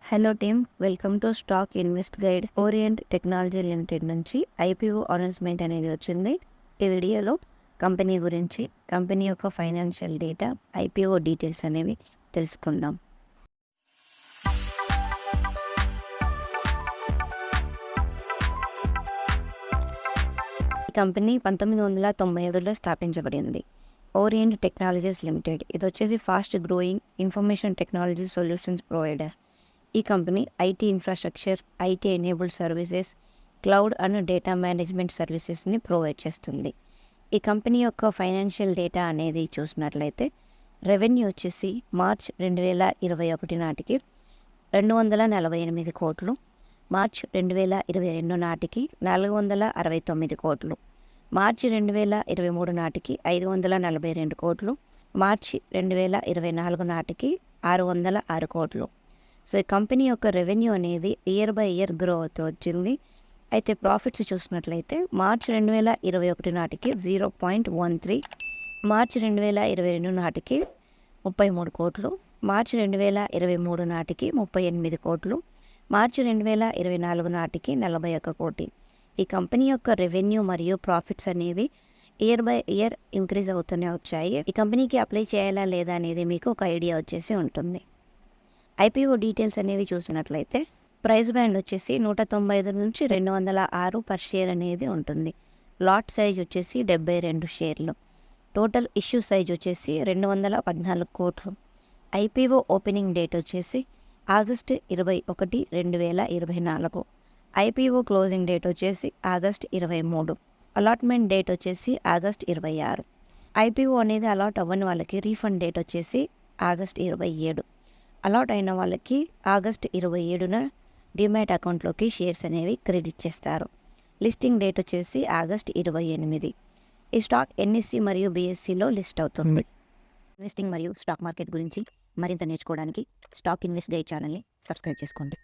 Hello team, welcome to stock invest guide. Orient technology limited నుంచి IPO announcement అనేది వచ్చింది. ఈ వీడియోలో కంపెనీ గురించి, కంపెనీ యొక్క ఫైనాన్షియల్ డేటా, ఐపీఓ డీటెయిల్స్ అనేవి తెలుసుకుందాం. ఈ కంపెనీ 1997లో స్థాపించబడింది. Orient Technologies Limited. ఇది వచ్చేసి fast growing information technology solutions provider. ఈ company IT infrastructure, IT enabled services, cloud and data management సర్వీసెస్ని ప్రొవైడ్ చేస్తుంది. ఈ కంపెనీ యొక్క ఫైనాన్షియల్ డేటా అనేది చూసినట్లయితే రెవెన్యూ వచ్చేసి మార్చ్ 2021 నాటికి 248 కోట్లు, మార్చ్ 2022 నాటికి 469 కోట్లు, మార్చి 2023 నాటికి 542 కోట్లు, మార్చి 2024 నాటికి 606 కోట్లు. సో ఈ కంపెనీ యొక్క రెవెన్యూ అనేది ఇయర్ బై ఇయర్ గ్రో అవుతూ వచ్చింది. అయితే ప్రాఫిట్స్ చూసినట్లయితే మార్చి 2021 నాటికి 0.13, మార్చి 2022 నాటికి 33 కోట్లు, మార్చి 2023 నాటికి 38 కోట్లు, మార్చి 2024 నాటికి 41 కోటి. ఈ కంపెనీ యొక్క రెవెన్యూ మరియు ప్రాఫిట్స్ అనేవి ఇయర్ బై ఇయర్ ఇంక్రీజ్ అవుతూనే వచ్చాయి. ఈ కంపెనీకి అప్లై చేయాలా లేదా అనేది మీకు ఒక ఐడియా వచ్చేసి ఉంటుంది. ఐపీఓ డీటెయిల్స్ అనేవి చూసినట్లయితే ప్రైస్ బ్యాండ్ వచ్చేసి 195 నుంచి 206 పర్ షేర్ అనేది ఉంటుంది. లాట్ సైజ్ వచ్చేసి 72 షేర్లు. టోటల్ ఇష్యూ సైజ్ వచ్చేసి 214 కోట్లు. ఐపీఓ ఓపెనింగ్ డేట్ వచ్చేసి ఆగస్టు 21, 2024. ఐపీఓ క్లోజింగ్ డేట్ వచ్చేసి ఆగస్ట్ 23. అలాట్మెంట్ డేట్ వచ్చేసి ఆగస్ట్ 26. ఐపీఓ అనేది అలాట్ అవ్వని వాళ్ళకి రీఫండ్ డేట్ వచ్చేసి ఆగస్ట్ 27. అలాట్ అయిన వాళ్ళకి ఆగస్ట్ 27న డిమాట్ అకౌంట్లోకి షేర్స్ అనేవి క్రెడిట్ చేస్తారు. లిస్టింగ్ డేట్ వచ్చేసి ఆగస్ట్ 28. ఈ స్టాక్ ఎన్ఎస్సి మరియు బిఎస్సిలో లిస్ట్ అవుతుంది. ఇన్వెస్టింగ్ మరియు స్టాక్ మార్కెట్ గురించి మరింత నేర్చుకోవడానికి స్టాక్ ఇన్వెస్ట్ గైడ్ ఛానల్ని సబ్స్క్రైబ్ చేసుకోండి.